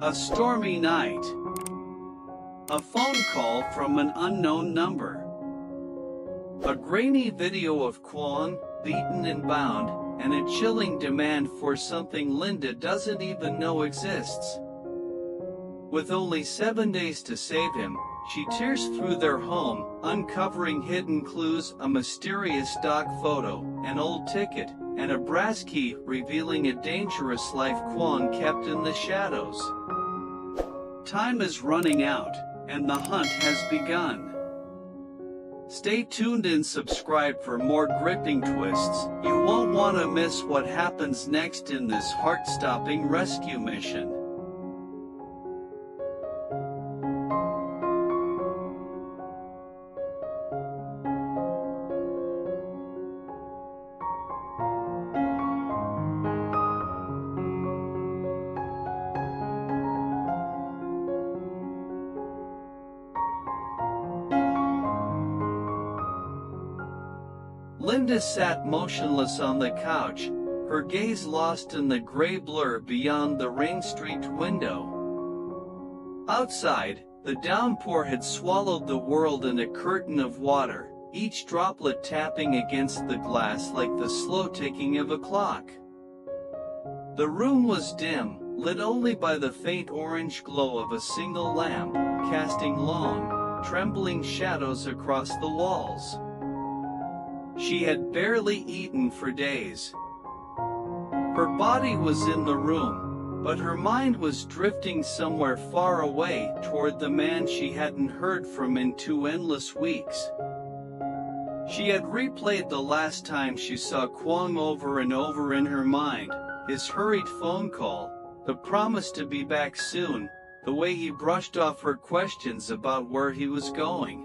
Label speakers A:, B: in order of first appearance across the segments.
A: A stormy night. A phone call from an unknown number. A grainy video of Quang, beaten and bound, and a chilling demand for something Linda doesn't even know exists. With only 7 days to save him, she tears through their home, uncovering hidden clues, a mysterious stock photo, an old ticket, and a brass key revealing a dangerous life Quang kept in the shadows. Time is running out, and the hunt has begun. Stay tuned and subscribe for more gripping twists. You won't want to miss what happens next in this heart-stopping rescue mission. Linda sat motionless on the couch, her gaze lost in the gray blur beyond the rain-streaked window. Outside, the downpour had swallowed the world in a curtain of water, each droplet tapping against the glass like the slow ticking of a clock. The room was dim, lit only by the faint orange glow of a single lamp, casting long, trembling shadows across the walls. She had barely eaten for days. Her body was in the room, but her mind was drifting somewhere far away toward the man she hadn't heard from in 2 endless weeks. She had replayed the last time she saw Quang over and over in her mind, his hurried phone call, the promise to be back soon, the way he brushed off her questions about where he was going.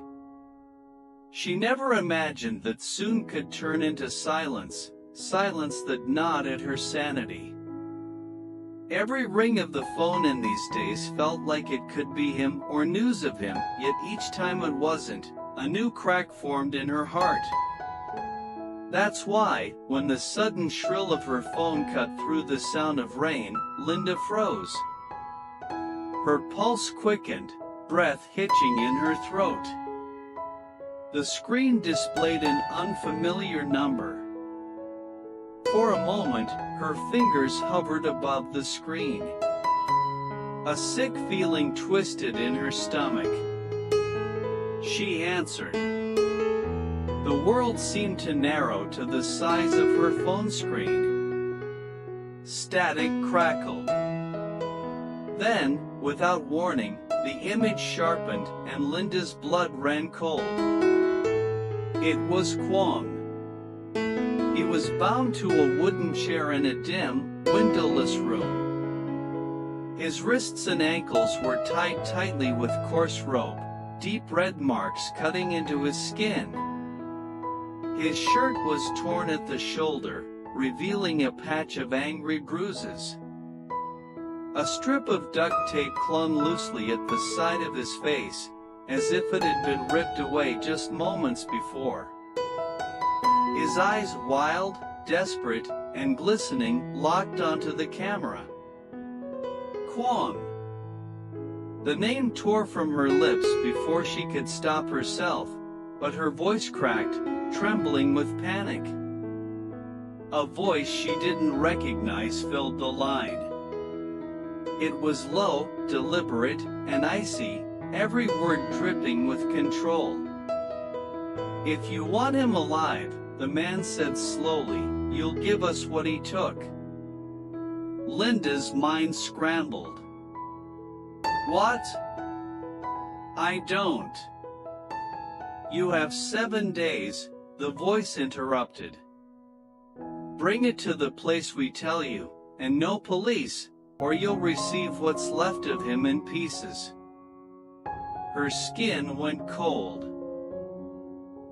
A: She never imagined that soon could turn into silence, silence that gnawed at her sanity. Every ring of the phone in these days felt like it could be him or news of him, yet each time it wasn't, a new crack formed in her heart. That's why, when the sudden shrill of her phone cut through the sound of rain, Linda froze. Her pulse quickened, breath hitching in her throat. The screen displayed an unfamiliar number. For a moment, her fingers hovered above the screen. A sick feeling twisted in her stomach. She answered. The world seemed to narrow to the size of her phone screen. Static crackled. Then, without warning, the image sharpened and Linda's blood ran cold. It was Quang. He was bound to a wooden chair in a dim, windowless room. His wrists and ankles were tied tightly with coarse rope, deep red marks cutting into his skin. His shirt was torn at the shoulder, revealing a patch of angry bruises. A strip of duct tape clung loosely at the side of his face, as if it had been ripped away just moments before. His eyes, wild, desperate, and glistening, locked onto the camera. Quang. The name tore from her lips before she could stop herself, but her voice cracked, trembling with panic. A voice she didn't recognize filled the line. It was low, deliberate, and icy, every word dripping with control. "If you want him alive," the man said slowly, "you'll give us what he took." Linda's mind scrambled. "What? I don't." "You have 7 days," the voice interrupted. "Bring it to the place we tell you, and no police, or you'll receive what's left of him in pieces." Her skin went cold.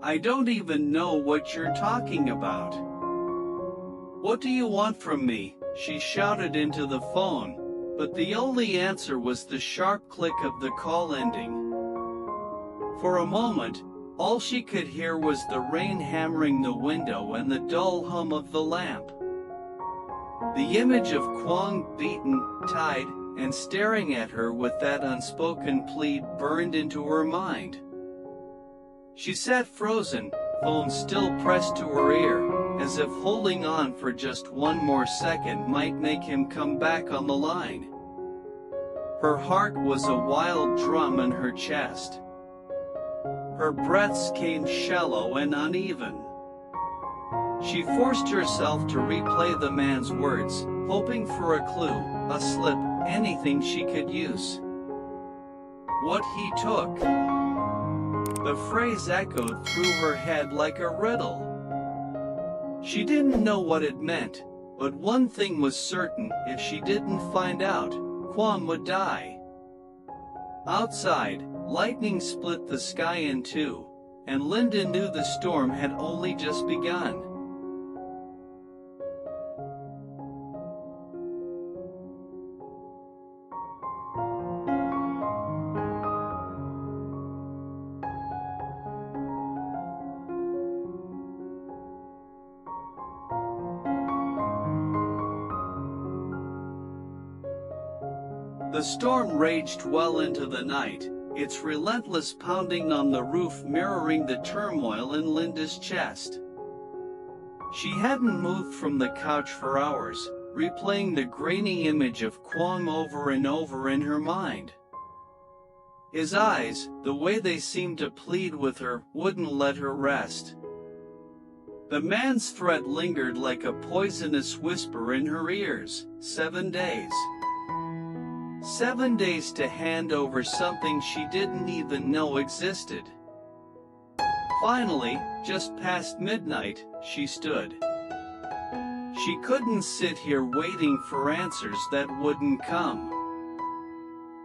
A: "I don't even know what you're talking about." "What do you want from me?" she shouted into the phone, but the only answer was the sharp click of the call ending. For a moment, all she could hear was the rain hammering the window and the dull hum of the lamp. The image of Quang beaten, tied, and staring at her with that unspoken plea burned into her mind. She sat frozen, phone still pressed to her ear, as if holding on for just one more second might make him come back on the line. Her heart was a wild drum in her chest. Her breaths came shallow and uneven. She forced herself to replay the man's words, hoping for a clue, a slip, anything she could use. What he took. The phrase echoed through her head like a riddle. She didn't know what it meant, but one thing was certain: if she didn't find out, Quang would die. Outside, lightning split the sky in two, and Linda knew the storm had only just begun. The storm raged well into the night, its relentless pounding on the roof mirroring the turmoil in Linda's chest. She hadn't moved from the couch for hours, replaying the grainy image of Quang over and over in her mind. His eyes, the way they seemed to plead with her, wouldn't let her rest. The man's threat lingered like a poisonous whisper in her ears. 7 days. 7 days to hand over something she didn't even know existed. Finally, just past midnight, she stood. She couldn't sit here waiting for answers that wouldn't come.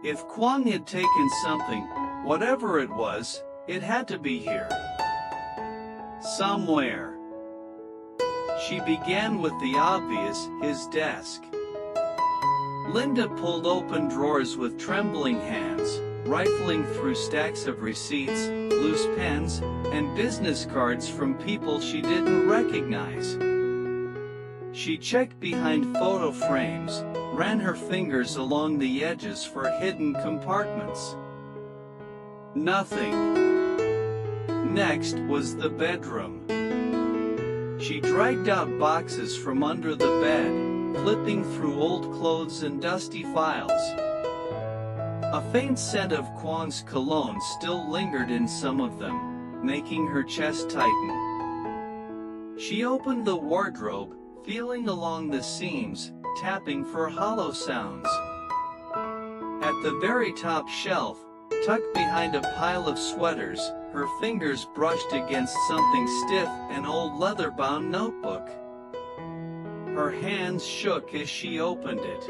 A: If Quang had taken something, whatever it was, it had to be here. Somewhere. She began with the obvious, his desk. Linda pulled open drawers with trembling hands, rifling through stacks of receipts, loose pens, and business cards from people she didn't recognize. She checked behind photo frames, ran her fingers along the edges for hidden compartments. Nothing. Next was the bedroom. She dragged out boxes from under the bed, flipping through old clothes and dusty files. A faint scent of Quang's cologne still lingered in some of them, making her chest tighten. She opened the wardrobe, feeling along the seams, tapping for hollow sounds. At the very top shelf, tucked behind a pile of sweaters, her fingers brushed against something stiff, an old leather-bound notebook. Her hands shook as she opened it.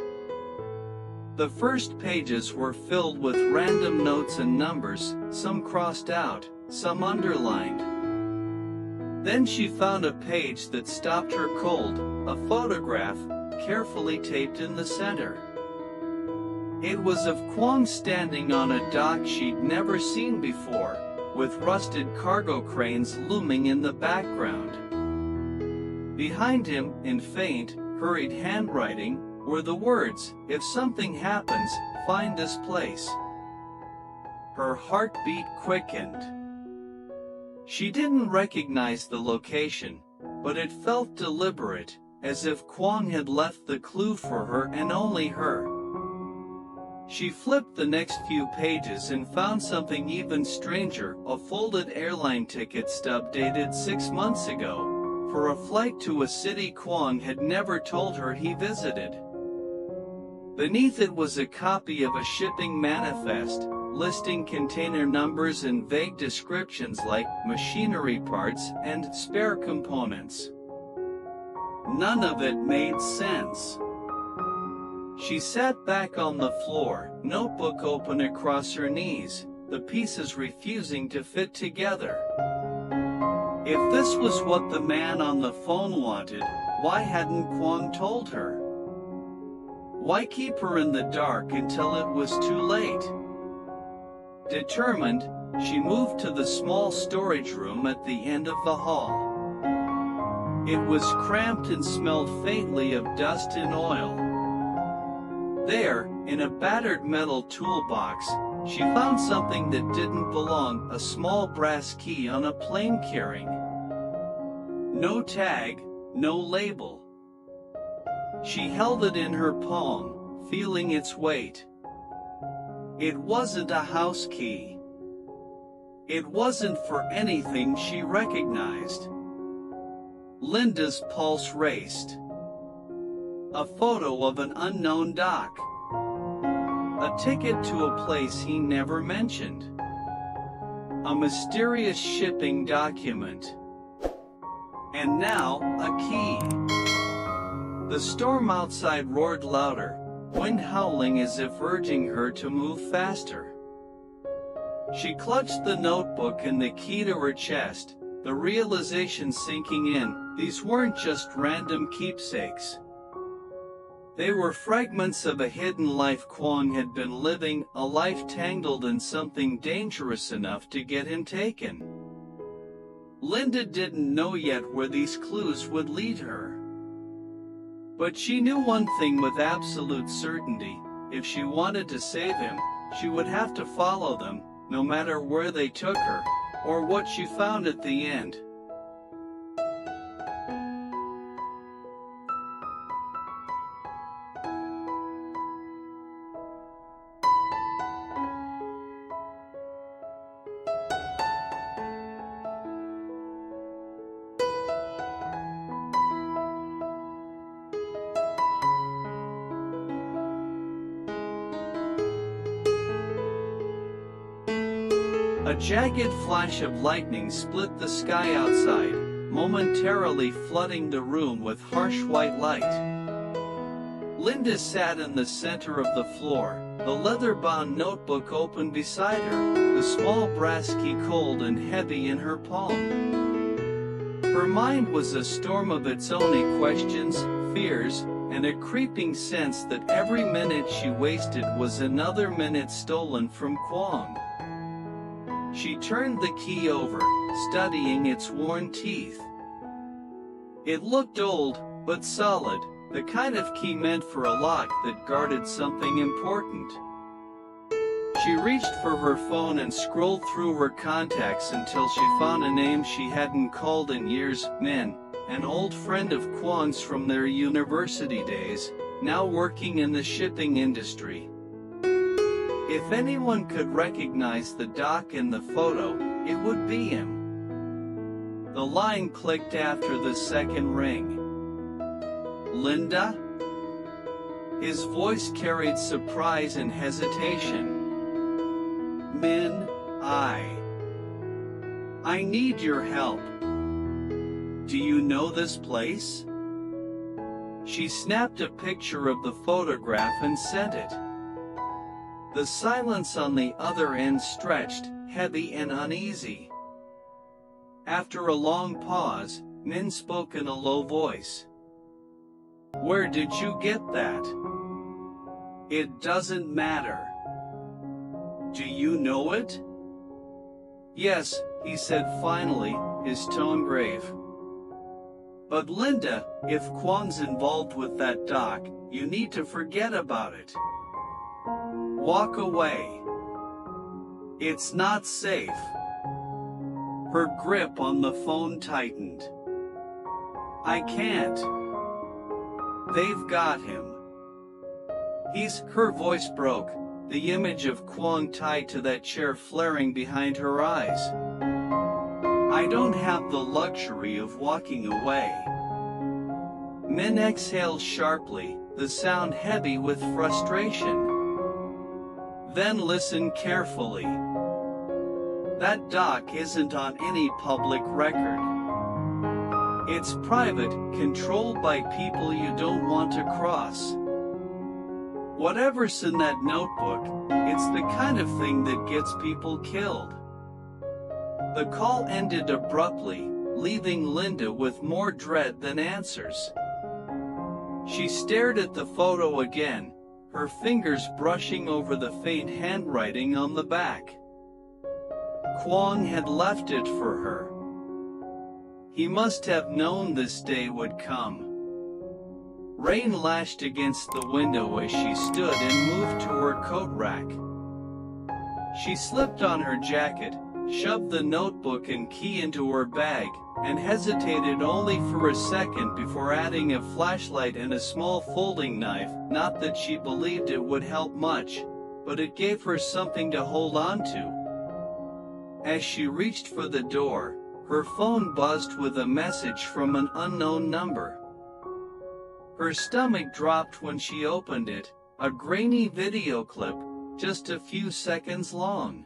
A: The first pages were filled with random notes and numbers, some crossed out, some underlined. Then she found a page that stopped her cold, a photograph, carefully taped in the center. It was of Quang standing on a dock she'd never seen before, with rusted cargo cranes looming in the background. Behind him, in faint, hurried handwriting, were the words, "If something happens, find this place." Her heartbeat quickened. She didn't recognize the location, but it felt deliberate, as if Quang had left the clue for her and only her. She flipped the next few pages and found something even stranger, a folded airline ticket stub dated 6 months ago, for a flight to a city Quang had never told her he visited. Beneath it was a copy of a shipping manifest, listing container numbers and vague descriptions like machinery parts and spare components. None of it made sense. She sat back on the floor, notebook open across her knees, the pieces refusing to fit together. If this was what the man on the phone wanted, why hadn't Quang told her? Why keep her in the dark until it was too late? Determined, she moved to the small storage room at the end of the hall. It was cramped and smelled faintly of dust and oil. There, in a battered metal toolbox, she found something that didn't belong, a small brass key on a plain carrying. No tag, no label. She held it in her palm, feeling its weight. It wasn't a house key. It wasn't for anything she recognized. Linda's pulse raced. A photo of an unknown dock. A ticket to a place he never mentioned. A mysterious shipping document. And now, a key. The storm outside roared louder, wind howling as if urging her to move faster. She clutched the notebook and the key to her chest, the realization sinking in, these weren't just random keepsakes. They were fragments of a hidden life Quang had been living, a life tangled in something dangerous enough to get him taken. Linda didn't know yet where these clues would lead her. But she knew one thing with absolute certainty: if she wanted to save him, she would have to follow them, no matter where they took her, or what she found at the end. A jagged flash of lightning split the sky outside, momentarily flooding the room with harsh white light. Linda sat in the center of the floor, the leather-bound notebook open beside her, the small brass key cold and heavy in her palm. Her mind was a storm of its own questions, fears, and a creeping sense that every minute she wasted was another minute stolen from Quang. She turned the key over, studying its worn teeth. It looked old, but solid, the kind of key meant for a lock that guarded something important. She reached for her phone and scrolled through her contacts until she found a name she hadn't called in years, Min, an old friend of Quang's from their university days, now working in the shipping industry. If anyone could recognize the dock in the photo, it would be him. The line clicked after the second ring. Linda? His voice carried surprise and hesitation. Min, I need your help. Do you know this place? She snapped a picture of the photograph and sent it. The silence on the other end stretched, heavy and uneasy. After a long pause, Min spoke in a low voice. Where did you get that? It doesn't matter. Do you know it? Yes, he said finally, his tone grave. But Linda, if Quang's involved with that dock, you need to forget about it. Walk away. It's not safe. Her grip on the phone tightened. I can't. They've got him. Her voice broke, the image of Quang tied to that chair flaring behind her eyes. I don't have the luxury of walking away. Min exhaled sharply, the sound heavy with frustration. Then listen carefully. That dock isn't on any public record. It's private, controlled by people you don't want to cross. Whatever's in that notebook, it's the kind of thing that gets people killed. The call ended abruptly, leaving Linda with more dread than answers. She stared at the photo again, her fingers brushing over the faint handwriting on the back. Quang had left it for her. He must have known this day would come. Rain lashed against the window as she stood and moved to her coat rack. She slipped on her jacket, shoved the notebook and key into her bag, and hesitated only for a second before adding a flashlight and a small folding knife. Not that she believed it would help much, but it gave her something to hold on to. As she reached for the door, her phone buzzed with a message from an unknown number. Her stomach dropped when she opened it, a grainy video clip, just a few seconds long.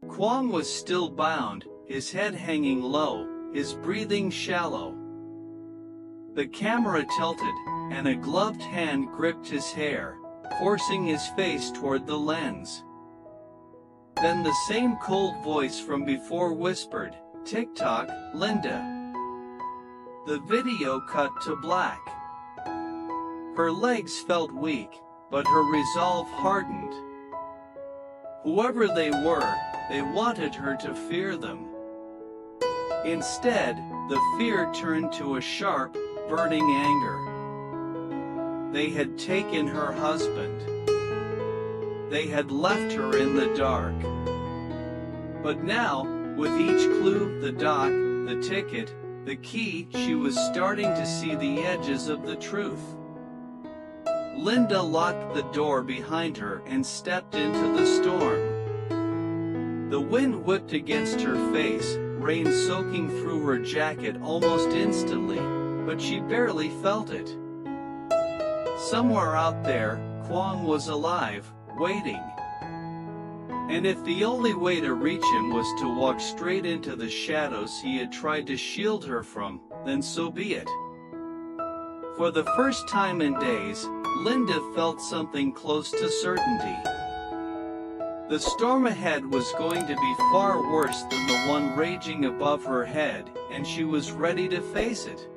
A: Quang was still bound, his head hanging low, his breathing shallow. The camera tilted, and a gloved hand gripped his hair, forcing his face toward the lens. Then the same cold voice from before whispered, "Tick-tock, Linda." The video cut to black. Her legs felt weak, but her resolve hardened. Whoever they were, they wanted her to fear them. Instead, the fear turned to a sharp, burning anger. They had taken her husband. They had left her in the dark. But now, with each clue, the doc, the ticket, the key, she was starting to see the edges of the truth. Linda locked the door behind her and stepped into the storm. The wind whipped against her face, rain soaking through her jacket almost instantly, but she barely felt it. Somewhere out there, Quang was alive, waiting. And if the only way to reach him was to walk straight into the shadows he had tried to shield her from, then so be it. For the first time in days, Linda felt something close to certainty. The storm ahead was going to be far worse than the one raging above her head, and she was ready to face it.